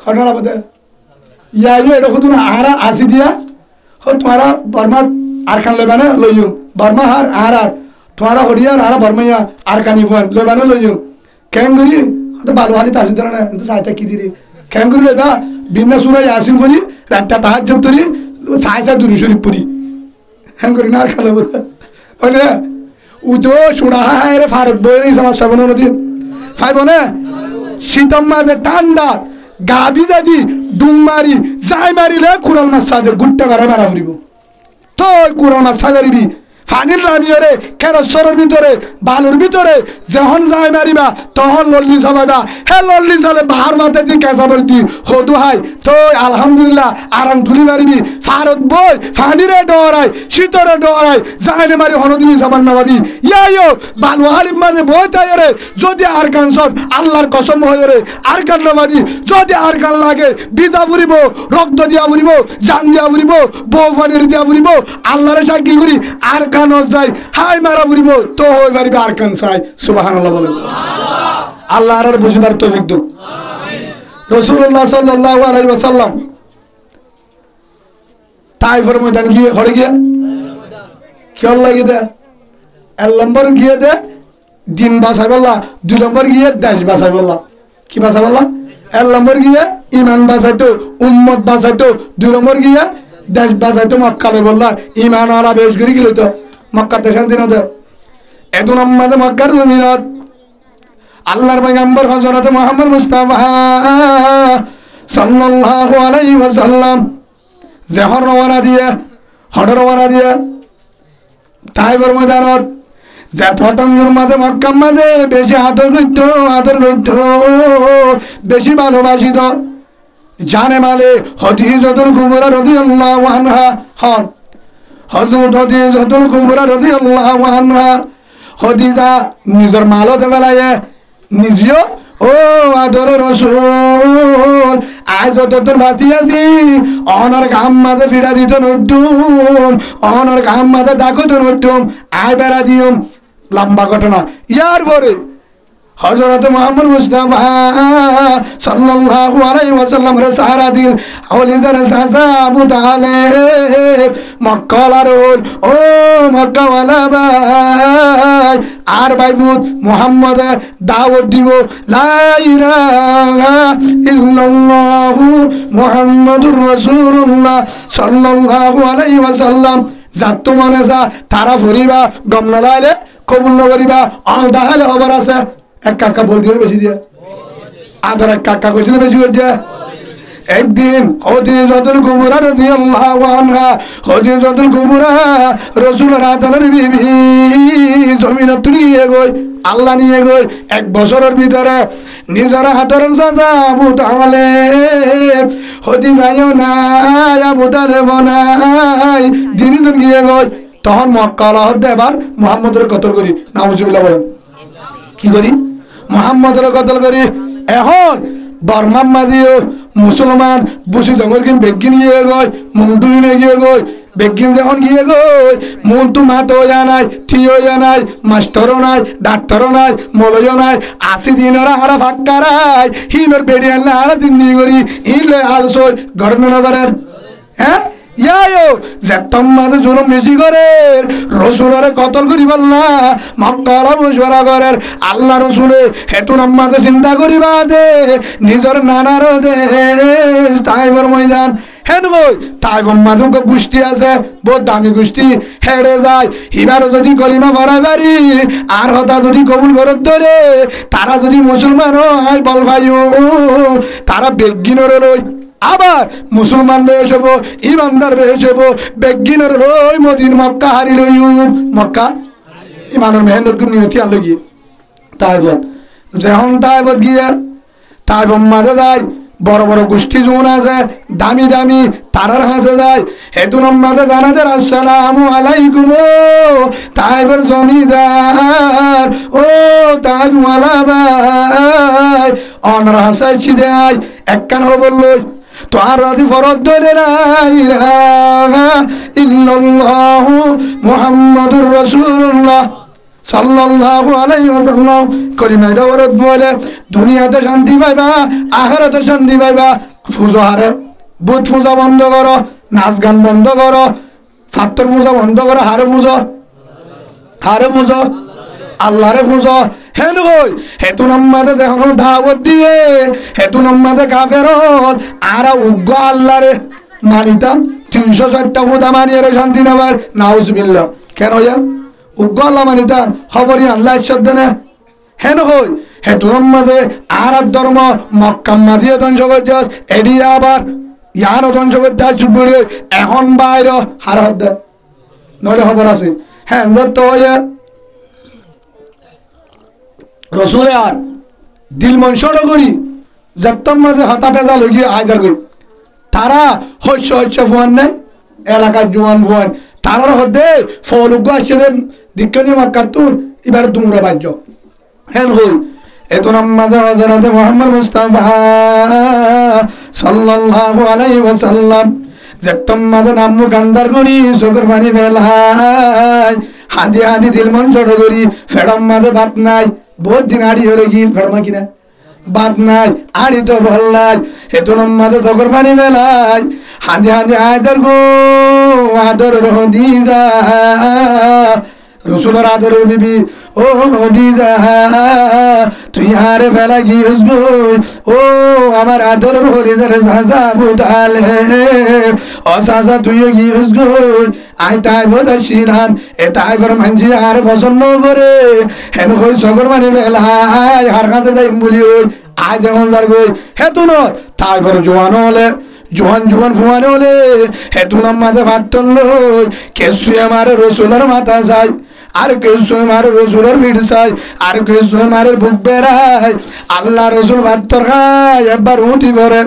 ঘটনা বোধ ইয়াইও এটা কত না আহারা আসি দিয়া হো তোমারা বর্মা আর খান লেবানে লইও বর্মা হার আর তোমারা হরিয়ার আর বর্মাইয়া আর কানি ফোন লেবানে লইও ক্যাঙ্গুরি হয়তো ভালো হালি তাসি ধরে না কিন্তু সাইতা কি দিদি ক্যাঙ্গুরি লেবা বিন্না সুরা ইয়াসিন পড়ি রাতটা তাহাজ্জুদ করি ছাইসা দুরু শরীফ পড়ি ক্যাঙ্গুরি না আর খালে বোধ হয় না উতো সুড়া হায় রে ফারুক বই সমস্যা বনো নদী চাইব না শীতম মাঝে ঠান্ডা গাবি যদি ডুম মারি যাই মারিলে কুরাল মাছ সাজে গুট্টা বেড়া বেড়া ফুরিব তো কুরাল মাছ সাজারিবি ফানির লামিয়রে কেরসরের ভিতরে বালুর ভিতরে যখন যাই মারিবা তখন লল্লি চাবাইবা হে লল্লি চালে বাহার মাথা দিয়ে কেঁচাবার দি হদু হাই তো আলহামদুলিল্লাহ আরাম তুলি মারিবি ফারত বই ফানিরে ডরাই শীতরে ডরাই যাই মারি হনদিনী চাবার নামাবি ইয়াইও বালু হালিম মাঝে বই তাইরে যদি আর কান সব আল্লাহর কসম হয়ে আর কান নামাবি যদি আর কান লাগে বিদা ফুরিব রক্ত দিয়া ফুরিব জান দিয়া ফুরিব বউ ফানির দিয়া ফুরিব আল্লাহরে সাক্ষী করি আর কানত যাই হাই মারা ফুরিব তো হয়ে পারিবে আর কান চাই সুবহানাল্লাহ বলেন আল্লাহ আর বুঝবার তৌফিক দাও রাসূলুল্লাহ সাল্লাল্লাহু আলাইহি ওয়াসাল্লাম তাইফের ময়দান গিয়ে হরে গিয়া কেমন লাগে দে 1 নম্বর গিয়ে দে দিন বাঁচাই বললা 2 নম্বর গিয়ে দেশ বাঁচাই বললা কি বাঁচাই বললা 1 নম্বর গিয়ে ইমান বাঁচাইতো উম্মত বাঁচাইতো 2 নম্বর গিয়ে দেশ বাঁচাইতো মক্কালে বললা ইমান ওরা বেশ করে গেল তো মক্কাতে শান্তি না তো এদুন আমাদের মক্কার জমিনত আল্লাহর পয়গম্বর হযরত মুহাম্মদ মুস্তাফা সাল্লাল্লাহু আলাইহি ওয়াসাল্লাম জহর রওনা দিয়ে হড় রওনা দিয়ে তাইফের ময়দানত যে পতঙ্গের মাঝে মক্কার মাঝে বেশি আদর করত বেশি ভালোবাসিত জানে মালে হদিজাতুল কুবরা রাদিয়াল্লাহু আনহা হন হযরত হদিজাতুল কুবরা রাদিয়াল্লাহু আনহা হদিজা নিজের মালত বেলায় নিজেও ও আদর রাসূল আজ যতদূর বাঁচি আছি অনর গাম মাঝে ফিরা দিত নতুম অনর গাম মাঝে ডাকত নতুম আয় বেড়া দিম লম্বা ঘটনা ইয়ার পরে হযরত মুহাম্মদ মুস্তাফা সাল্লাল্লাহু আলাইহি ওয়াসাল্লাম রে সাহারা দিল আওলিজার সাসা আবু তালেব মক্কার ও মক্কা ওয়ালা ভাই আর ভাইবুত মুহাম্মদ দাওয়াত দিব লা ইলাহা ইল্লাল্লাহু মুহাম্মাদুর রাসূলুল্লাহ সাল্লাল্লাহু আলাইহি ওয়াসাল্লাম যাত মনে যা তারা ফরিবা গম না লাইলে কবুল না করিবা আলাদা হলে খবর আছে এক কাকা বলতে বেশি দিয়া আদার এক কাকা কইছিল বেশি দিয়া একদিন খদিজাতুল কুবরা রাদিয়াল্লাহু আনহা খদিজাতুল কুবরা রাসূলের আদরের বিবি জমিনে তুলিয়ে গই আল্লাহ নিয়ে গই এক বছরের ভিতরে নিজের হাতের সাজা আবু তালেব খদিজাও নাই আবু তালেব নাই দিন গিয়ে গই তখন মক্কা আল্লাহর দেবার মুহাম্মদের কতল করি নাউজুবিল্লাহ বলেন কি করি মুহাম্মদের কতল করি এখন বর্মাম মাঝিও মুসলমান বুঝি দঙ্গর কিন বেগিন গিয়ে গই মুন্টু গিয়ে গই বেগিন যখন গিয়ে গই মুন্টু মাত হইয়া নাই থি হইয়া নাই মাস্টারও নাই ডাক্তারও নাই মলয়ও নাই 80 দিনের হারা ফাক্কারাই হিনোর বেড়ি আনলে হারা জিন্দি করি ইলে আলসই গরমে নগরের হ্যাঁ ইয়ায়ো যেতম মাঝে জুলুম বেশি করে রসুলের কতল করিবার না মক্কার বসরা করের আল্লাহ রসুলে হেতু নামাজে চিন্তা করিবা দে নিজের নানার দেশ তাইবর ময়দান হেন গই তাইবর মাঝে গোষ্ঠী আছে বহুত দামি গোষ্ঠী হেড়ে যায় হিবার যদি কলিমা ভরাই পারি আর হতা যদি কবুল করে ধরে তারা যদি মুসলমান হয় বল ভাইও তারা বেগিনর লই আবার মুসলমান বেশ হবো ইমানদার বেশ হবো বেগিনের লই মদিন মক্কা হারি লই মক্কা ইমানের মেহনত নিয়তি আলো গিয়ে তাইবত যখন তাইবত গিয়ে তাইবত মাঝে যায় বড় বড় গোষ্ঠী যখন আছে দামি দামি তারার হাসে যায় হেতু মাঝে জানাদের আসসালামু আলাইকুম তাইবর জমিদার ও তাইবওয়ালা ভাই অনর হাসাইছি দেয় একখান বলল তো আর রাজি ফরদ দলে লা ইলাহা ইল্লাল্লাহু মুহাম্মাদুর রাসূলুল্লাহ সাল্লাল্লাহু আলাইহি ওয়াসাল্লাম কলিমা দাওয়াত বলে দুনিয়াতে শান্তি পাইবা আখিরাতে শান্তি পাইবা পূজা হারে বুত পূজা বন্ধ করো নাচ গান বন্ধ করো ফাত্তর পূজা বন্ধ করো হারে পূজা আল্লাহরে পূজা হেন কই হেতু নামাজে দেখুন দাওয়াত দিয়ে হেতু নামাজে কাফের আর উগ্র আল্লাহরে মানিতাম 304টা পূজা মানিয়ে শান্তি নেবার নাউজুবিল্লাহ কেন হইয়া উগ্র আল্লাহ মানিতাম খবরই আল্লাহ ইচ্ছাদ না হেন কই হেতু নামাজে আর ধর্ম মক্কা মাদিয়ে ধ্বংস করছে এডি আবার ইয়ারও ধ্বংস করতে চুপড়ি এখন বাইর হার হদ নলে খবর আছে হ্যাঁ তো হইয়া রসুলে আর দিল মনসড় করি যত্তম মাঝে হতা পেজা লগিয়ে আয়দার করি তারা শস্য ফুয়ান নাই এলাকার জোয়ান ফুয়ান তারার হদে ফলুগ্য আসছে দীক্ষণী মাক্কাতুর এবার দুমরা বাজ্য হেন হই এত নামাজে হযরত মুহাম্মদ মুস্তাফা সাল্লাল্লাহু আলাইহি ওয়াসাল্লাম যত্তম মাঝে নাম গান্দার করি চোখের পানি ফেলাই হাদি হাদি দিল মনসড় করি ফেড়ম মাঝে ভাত নাই বহুত দিন আড়ি হয়ে গিল ফেড়মা কিনা বাদ নাই আড়ি তো ভাল নাই হেতু মাঝে চকর পানি মেলাই হাঁদি হাঁদি আয়দার গো আদর হদিজা রসুলের আদরের বিবি ও হদিজা তুই হারে ফেলা গিয়েস গো ও আমার আদরের হদিজার সাসা বুতালে ও সাসা তুইও গিয়েস গো আই তাই বদাসিলাম এ তাই করে মানছি আর পছন্দ করে হেন কই চকর পানি মেলাই হার কাছে যাই বলি ওই আয় যেমন যার গই হেতু ন তাই করে জোয়ান হলে জোয়ান ফুয়ান হলে হেতু নাম মাঝে ভাত লই কেসু আমার রসুলের মাথা যায় আর কেসু আমার রসুলের ফিট চাই আর কেসু আমার বুক বেড়ায় আল্লাহ রসুল ভাত খায় একবার উঠি করে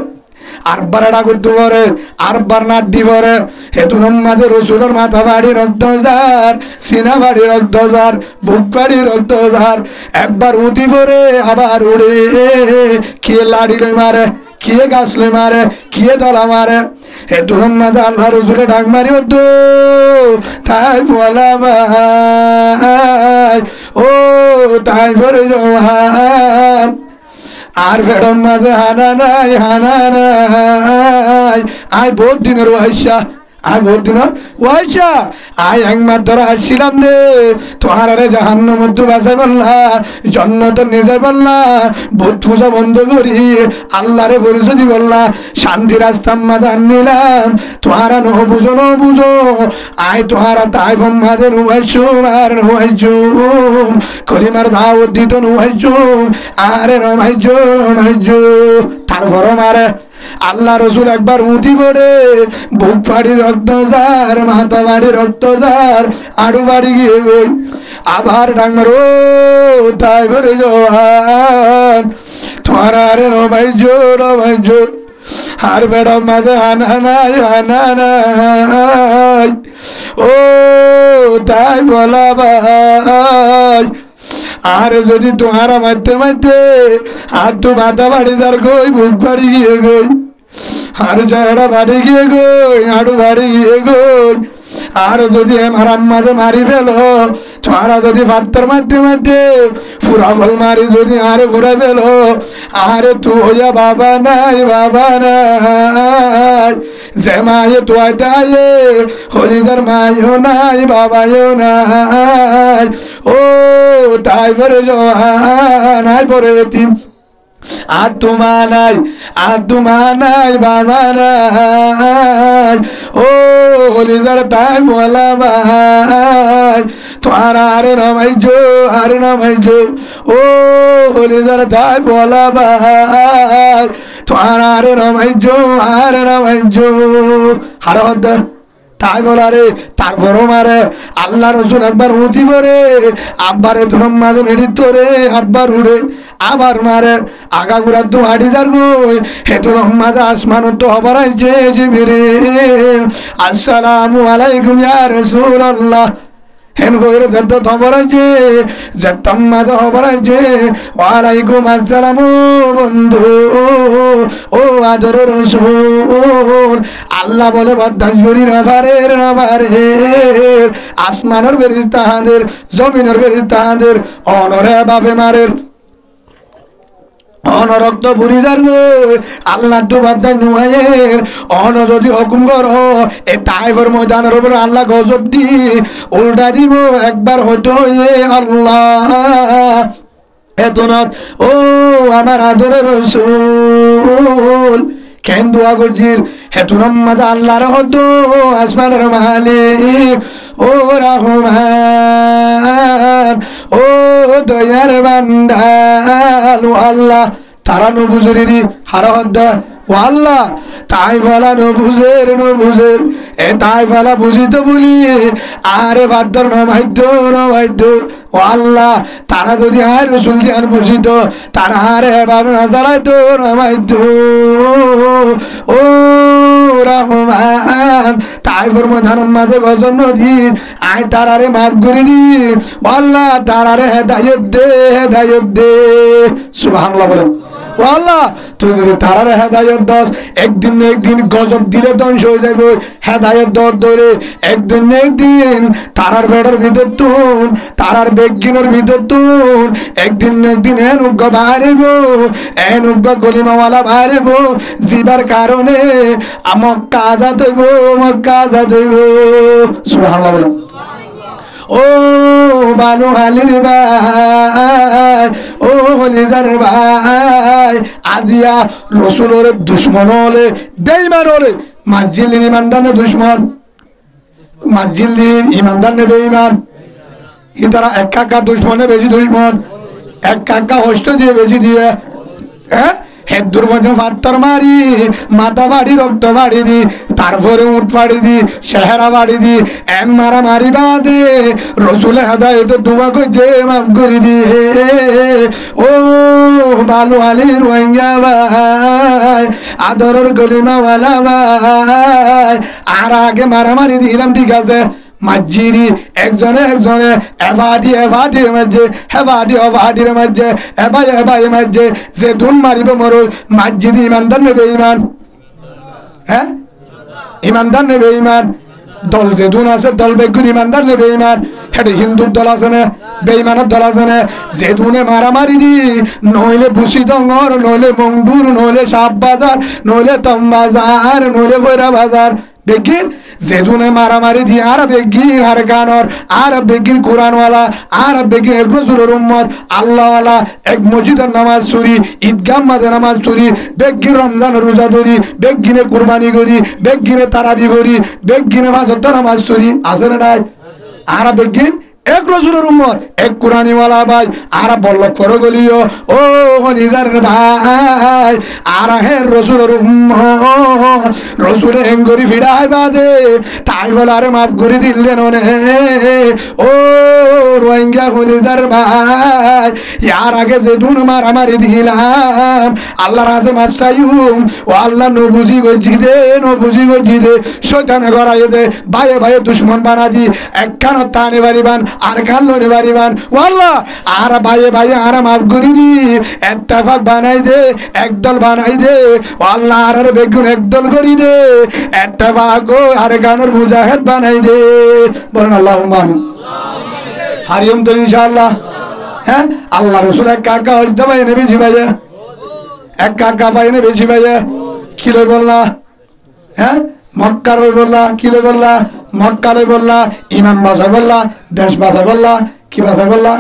আরবার এটা করতে পারে আরবার নাড্ডি করে হেতু মাঝে রসুলের মাথা বাড়ি রক্ত যার সিনা বাড়ি রক্ত যার বুক বাড়ি রক্ত যার একবার উঠি পরে আবার উড়ে কে লাড়ি মারে কিয়ে গাছলে মারে কিয়ে দলা মারে হে দুরম মাঝে আল্লাহ রসুলে ডাক মারি তো তাই বলা ভাই ও তাই করে জওয়ান আর বেড়ম মাঝে হানা নাই আয় বহুত দিনের ওয়াইসা আয় বহুত দিনের ওয়াইসা আয় একমার ধরা আসছিলাম দে তোমার আরে জাহান্ন মধ্যে বাসাই বললা জন্নত নিয়ে যাই বললা ভূত পূজা বন্ধ করি আল্লাহরে পরিচয় বললা শান্তি রাস্তা মাঝে নিলাম তোমারা ন বুঝো আয় তোমারা তাই মাঝে নুয়াইছুম আর নুয়াইছুম কলিমার দাওয়াত দিত নুয়াইছুম আরে নমাইজো তারপর মারে আল্লাহ রসুল একবার উঠি পড়ে বুক ফাড়ি রক্ত যার মাথা বাড়ি রক্ত যার আড়ু বাড়ি গিয়ে গই আবার ডাঙ্গর তাই করে জোয়ান তোমার আরে রমাইজো আর বেড়া মাঝে আনা নাই ও তাই বলা ভাই আর যদি তোমারা মারতে আর তো মাথা বাড়ি যার গই বুক বাড়ি গিয়ে গই আর জয়টা বাড়ি গিয়ে গই আড়ু বাড়ি গিয়ে গই আর যদি আমার আম্মাকে মারি ফেলো তোমারা যদি পাত্তর মারতে ফুরা ফল মারি যদি আরে ফুরা ফেলো আরে তু হইয়া বাবা নাই যে মায়ে তোয়াই দায়ে হলিদার মায়ও নাই বাবাও নাই ও তাই পরে নাই পরে তিন আত্মা নাই বাবা নাই ও হলিদার তাই বলা ভাই তোমার আরে নামাইজো ও হলিদার তাই বলা ভাই তোমার আরে নামাইজো হারদ তাই বলা রে তারপরও মারে আল্লাহ রসুল একবার উঠি পরে আব্বারে ধরম মাঝে মেডিত রে আব্বার উড়ে আবার মারে আগা গুড়া তো হাড়ি যার গই হেতু মাঝে আসমান তো হবার আইছে জিবরিল আসসালামু আলাইকুম ইয়া রাসূলুল্লাহ হেন গইরে যত খবর আছে যতম মাঝে খবর আছে ওয়ালাইকুম আসসালাম বন্ধু ও আদর রসুল আল্লাহ বলে বদাস করি না পারে আসমানের ফেরেশতাদের জমিনের ফেরেশতাদের অনরে বাপে মারের অনরক্ত বুড়ি যার আল্লাহ তো বাদ্দা নুয়ের অন যদি হুকুম করো এ তাইফের ময়দানের উপর আল্লাহ গজব দি উল্টা দিব একবার হতো এ আল্লাহ এতনাথ ও আমার আদরের রসুল কেন দোয়া করছিল হেতুনম মাঝে আল্লাহর হতো আসমানের মালিক ও রহমান ও দয়ার বান্দাল ও আল্লাহ তারা নবুজেরি হারহদ্দা ও আল্লাহ তাই ফলা নবুজের এ তাই ফলা বুঝিত বলি আরে বাদ্দর নমাইদ্য ও আল্লাহ তারা যদি আর রসুল জ্ঞান বুঝিত তারা আরে ভাবনা চালাইতো নমাইদ্য ও রহমান তাই ফরমান মাঝে গজব নদী আয় তারারে মাফ করে দি আল্লাহ তারারে হেদায়েত দে সুবহানাল্লাহ বলেন ও আল্লাহ তুই তারারে হেদায়েত দস একদিন না একদিন গজব দিলে ধ্বংস হয়ে যাবে হেদায়েত দর ধরে একদিন না একদিন তারার বেড়ার ভিতর তুন তারার বেগিনের ভিতর তুন একদিন না একদিন এনুগ্য বাড়িব এনুগ্য কলিমাওয়ালা বাড়িব জীবার কারণে মক্কা আজাদ হইব সুবহানাল্লাহ বলেন ও বানু হালির ভাই ও হলিজার ভাই আজিয়া রসুলের দুশ্মন হলে বেঈমান হলে মাজিলিন ইমানদার দুশ্মন মাজিলিন ইমানদার বেঈমান ইতারা এক কাকা দুশ্মনে বেশি দুশ্মন এক কাকা হস্ত দিয়ে বেশি দিয়ে হ্যাঁ হেদুর মধ্যে পাত্তর মারি মাথা বাড়ি রক্ত বাড়ি দি তারপরে উঠ পাড়ি দি চেহারা বাড়ি দি এম মারা মারি বাদে রসুলে হেদায়েত দোয়া করছে মাফ করে দিয়ে ও বালু আলী রোহিঙ্গা ভাই আদরের গলিমাওয়ালা ভাই আর আগে মারামারি দিলাম ঠিক আছে মাজিরি একজনে একজনে এভাটির মাঝে হেভাটির মাঝে এবাই মাঝে যে দুন মারিব মরো মাজিদি ইমানদার নেবে ইমান, হ্যাঁ ইমানদার নেবে ইমান। দল যে দুন আছে দল বেগুন ইমানদার নেবে ইমান। হেঁটে হিন্দুর দল আছে না, বেইমানের দল আছে না। যে দুনে মারামারি দি নইলে ভুসি ডঙর, নইলে মংডুর, নইলে সাপ বাজার, নইলে তম বাজার, নইলে বৈরা বাজার বেগিন। যে দুনে মারামারি দি আর বেগিন আর গানর, আর বেগিন কোরআনওয়ালা, আর বেগিন এক রসুলের উম্মত আল্লাহওয়ালা, এক মসজিদের নামাজ চুরি, ঈদগাহ মাঝে নামাজ চুরি, বেগিন রমজান রোজা ধরি, বেগিনে কুরবানি করি, বেগিনে তারাবি করি, বেগিনে মাঝত্ব নামাজ চুরি আছে না নাই? আর বেগিন এক রসুলের উম্মত এক কোরআনিওয়ালা ভাই আর বল্ল করো গলিও ও নিজার ভাই আর হে রসুলের উম্মত রসুলে হেঙ্গরি ফিরাই বাদে তাই বলে আরে মাফ করে দিলেন ও রোহিঙ্গা নিজার ভাই ইয়ার আগে যে দুন মারামারি দিলাম আল্লাহ রাজে মাফ চাইম ও আল্লাহ নবুঝি গজি দে শয়তানে গড়াই দে ভাইয়ে ভাইয়ে দুশ্মন বানা দি একখান তানে বাড়িবান আর কাল্লো নিবারিবান ওয়াল্লাহ আর ভাইয়ে ভাইয়ে আর মাফ করি দি ইত্তেফাক বানাই দে একদল বানাই দে আল্লাহ আর বেগুন একদল করি দে ইত্তেফাক আর গানের মুজাহিদ বানাই দে বলেন আল্লাহুম্মা আমিন হারিয়ম তো ইনশাআল্লাহ। হ্যাঁ আল্লাহ রসুল এক কাকা হইতে পাই নে বেশি ভাইয়া এক কাকা পাই নে বেশি ভাইয়া কি লই বললা হ্যাঁ মক্কা লই বললা কি লই বললা মক্কা লই বললা ইমান বাসা বললা দেশ বাসা বললা কি বাসা বললা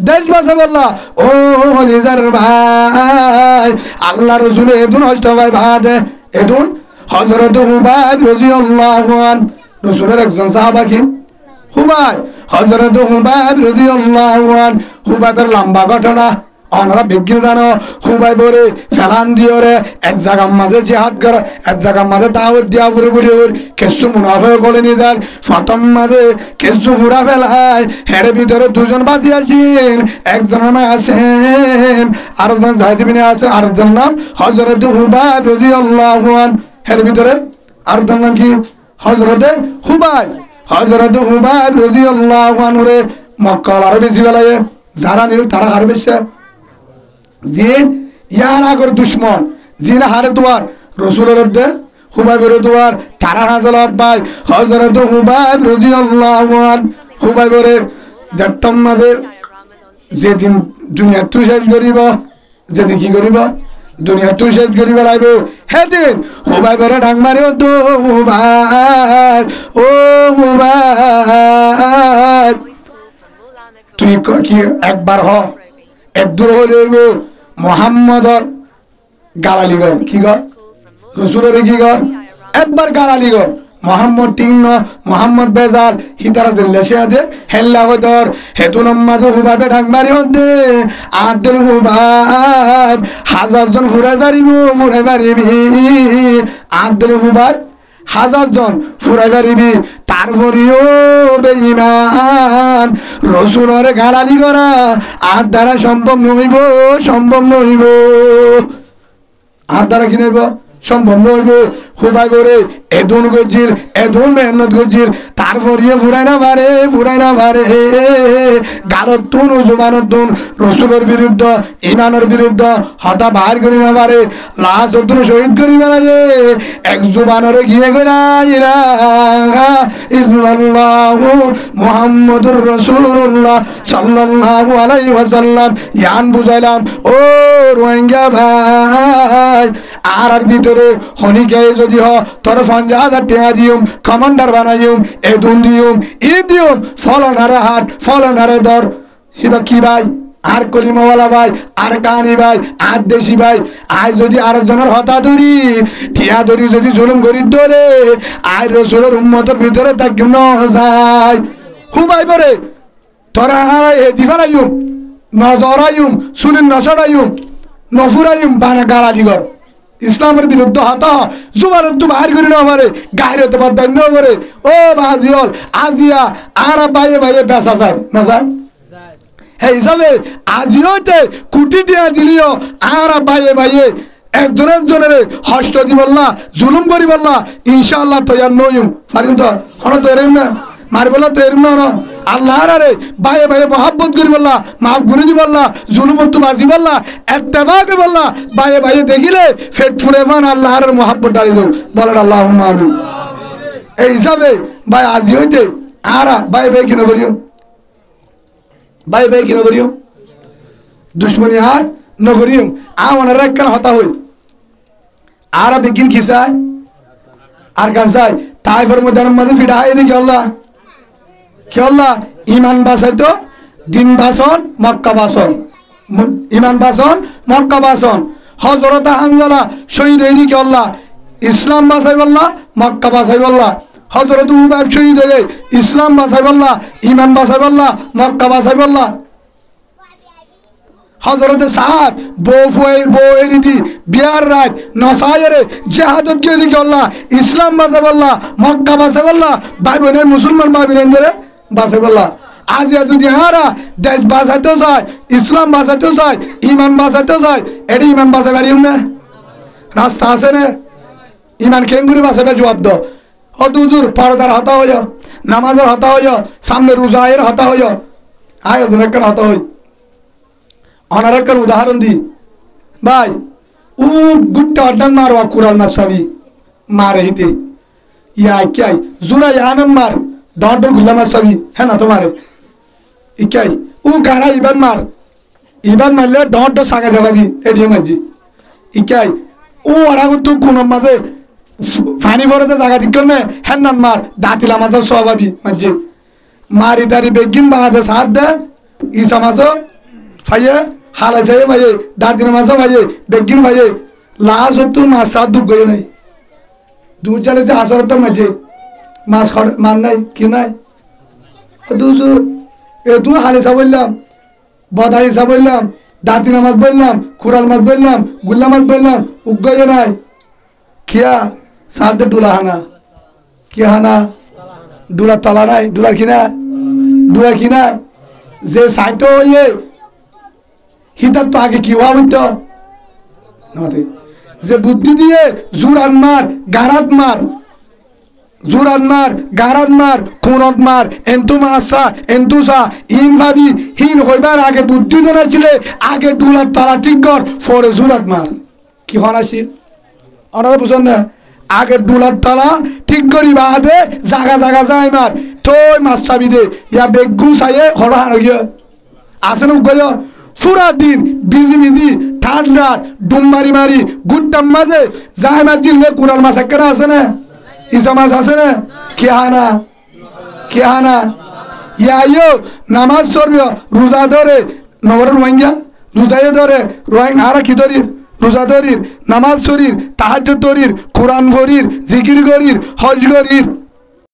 দেশ বাসা বললা ও নিজার ভাই আল্লাহ রসুল এদুন হইতে ভাই ভাদ এদুন হযরত হুবাইব রাদিয়াল্লাহু আনহু রসুলের একজন সাহাবা কি হুবাইব হযরত হুবাইব রাদিয়াল্লাহু আনহু হুবাইবের লম্বা ঘটনা অনরা বিজ্ঞান জানো হুবাইবরে ফেলান দিওরে এক জায়গার মাঝে জিহাদ করে এক জায়গার মাঝে দাওয়াত দিয়া পুরো পুরি ওর কিছু মুনাফিক বলে নিয়ে যান প্রথম মাঝে কিছু পুরা ফেলায় হের ভিতরে দুজন বাজি আছেন একজন নাম আছেন আরেকজন জাহিদিবিনে আছে আরেকজন নাম হযরত হুবাইব রাদিয়াল্লাহু আনহু হের ভিতরে আরেকজন নাম কি হযরতে হুবাইব হযরত হুবাইব রাদিয়াল্লাহু আনহু রে মক্কা আর বেশি বেলায় যারা নিল তারা আর বেশি জিন ইয়ার আগর দুশ্মন জিন হারে দুয়ার রসুলের দে হুবাইবের দুয়ার তারা হাজল ভাই হযরত হুবাইব রাদিয়াল্লাহু আনহু হুবাইবরে দেখতাম মাঝে যেদিন দুনিয়া তুই শেষ করিব যেদিন কি করিব দুনিয়া তুই শেষ করিব লাগব সেদিন হুবাইবরে ডাং মারি তো হুবাইব ও হুবাইব তুই কি একবার হ এক দূর হলে মোহাম্মদর গালালি গর কি গর রসুলের কি গর একবার গালালি গর মোহাম্মদ টিন্ন মোহাম্মদ বেজাল হিতারা দিল্লে সে আদে হেল্লা হদর হেতু নম্মাদ হুবাবে ঢাক মারি হদে আদল হুবাব হাজার জন ফুরে পারিবি আদল হুবাব হাজার জন ফুরাই পারিবি তারপরেও বেঈমান রসুলের গালালি করা আর দ্বারা সম্ভব নইব আর দ্বারা কি নইব সম্ভব নইব হুবাইবরে এদুন গজিল এদুন মেহনত গজিল তারপরেও ফুরাই না পারে গালতুন জুবানতুন রসুলের বিরুদ্ধ ইমানের বিরুদ্ধ হতা বাহির করি না পারে লাশ অতুন শহীদ করি বেড়ায় এক জুবানরে গিয়ে ইল্লাল্লাহু মুহাম্মাদুর রাসূলুল্লাহ সাল্লাল্লাহু আলাইহি ওয়াসাল্লাম ইয়ান বুঝাইলাম ও রোহিঙ্গা ভাই আর ভিতরে হনিকে যদি হ তোর 50,000 টাকা দিউম কমান্ডার বানাইম এদুন দিউম ই দিউম ফলনারে হাট ফলনারে দর হিবা কি ভাই আর কলিমাওয়ালা ভাই আর কানি ভাই আর দেশি ভাই আজ যদি আরেকজনের হতা ধরি টিয়া ধরি যদি জুলুম করি ধরে আজ রসুলের উম্মতের ভিতরে থাকি নয় হুবাই পরে তোরা দিফারাইম নজরাইম সুনিন নসরাইম নফুরাইম বানা গালালিগর ইসলামের বিরুদ্ধে হতা জুবানের তো বাহির করি না পারে গায়ের হতে বাধ্য করে ও বাজিল আজিয়া আর বাইয়ে বাইয়ে বেসা যায় না যায় সেই হিসাবে আজিওতে কুটি দিয়া দিলিও আর বাইয়ে একজনের হস্ত দি বললা জুলুম করি বললা ইনশাআল্লাহ তৈয়ার নইম পারিম তো হন তো এরম না মার বললা তো এরম না আল্লাহর আরে ভাইয়ে ভাইয়ে মহাব্বত করি বললা মাফ করে দি বললা জুলুমত বাজি বললা এত্তেফাকে বললা ভাইয়ে ভাইয়ে দেখিলে ফেট ফুরে মান আল্লাহর মহাব্বত ডালি দাও বলেন আল্লাহুম্মা আমিন। এই হিসাবে ভাই আজি হইতে আরা ভাই ভাই কিনো করিও ভাই ভাই কিনো করিও দুশ্মনী আর নগরিও আমার একখান হতা হই আরা বিজ্ঞান খিসায় আর গাছায় তাইফের মধ্যে মাঝে ফিডা এনে কি আল্লাহ কি আল্লাহ ইমান বাঁচাইতো দিন বাসন মক্কা বাসন ইমান বাসন মক্কা বাসন হযরত হানজালা শহীদ হইনি কি আল্লাহ ইসলাম বাঁচাই বললা মক্কা বাঁচাই বললা হযরত উবাইব শহীদ হয়ে ইসলাম বাঁচাই বললা ইমান বাঁচাই বললা মক্কা বাঁচাই বললা হযরত সাদ বউ এরিদি বিয়ার রাত নসায়েরে জিহাদত করে কি আল্লাহ ইসলাম বাঁচাই বললা মক্কা বাঁচাই বললা ভাই বোনের মুসলমান ভাই বোনের বাঁচাই বললা আজ যদি হারা দেশ বাঁচাইতে চায় ইসলাম বাঁচাইতে চায় ইমান বাঁচাইতে চায় এটি ইমান বাঁচাই পারিম না রাস্তা আছে না ইমান কেঙ্গুরি বাঁচাবে জবাব দাও অত হুজুর পর্দার হতা হইয় নামাজের হতা হইয় সামনে রোজায়ের হতা হইয় আয় একখান হতা হই অনার একখান উদাহরণ দি ভাই ও গুট্টা অড্ডান মারোয়া কুরাল মাসাবি মারে হিতে ইয়া ক্যাই জুরা ইয়ানন মার ডর গুল্লা মাসাবি হ্যাঁ না তোমারে ইকাই ও গাড়া ইবান মারলে ডর সাগা যাবাবি এডিয়ে মাঝি ইকাই ও ওরা তো কোন মাঝে ফানি ফরতে জায়গা দিক নে হ্যান নান মার দাঁতিলা মাঝে স্বভাবি মাঝে মারি দারি বেগিন বাদে সাথ দে ই সমাজ ফাইয়ে হালা যায় ভাইয়ে দাদিন মাঝে ভাইয়ে বেগিন ভাইয়ে লাশ হতো মাছ সাত দুঃখ গয়ে নাই দুধ জালে যে আসরটা মাঝে মাছ মান নাই কি নাই দুজুর এ দু হালিসা বললাম বদাইসা বললাম দাঁতিনা মাছ বললাম খুরাল মাছ বললাম গুল্লা মাছ বললাম উগ্গয়ে নাই কিয়া সাথে ডুলা হানা কি হানা ডুলা তলা নাই ডুলার কিনা যে সাইটো ইয়ে হিতার তো আগে কি হওয়া হইতো যে বুদ্ধি দিয়ে জুরান মার গারাত মার জুরাত মার গারাত মার খুনত মার এন্তু মাসা এন্তুসা ইন ভাবি হিন হইবার আগে বুদ্ধি দেনা ছিলে আগে ডুলার তলা ঠিক কর ফরে জুরাত মার কি হনাসির ওনারা বুঝেন না আগে ডুলার তলা ঠিক করি বাদে জাগা যায় মার তোই মাছ চাবি দে ইয়া বেগু চাইয়ে হরা হানো গিয়ে আসে না গয় পুরা দিন বিজি ঠাট ডুম মারি গুড্ডাম মাঝে যায় মাছ দিলে কুড়াল মাছ একটা আছে না ইসা মাছ আছে না কে হানা ইয়া নামাজ সরবিও রোজা ধরে নবর রোহিঙ্গা রোজায়ে ধরে রোহিঙ্গা হারা কি ধরি রোজা ধরির নামাজ ধরির তাহাজ্জুদ ধরির কোরআন ভরির জিকির করির হজ করির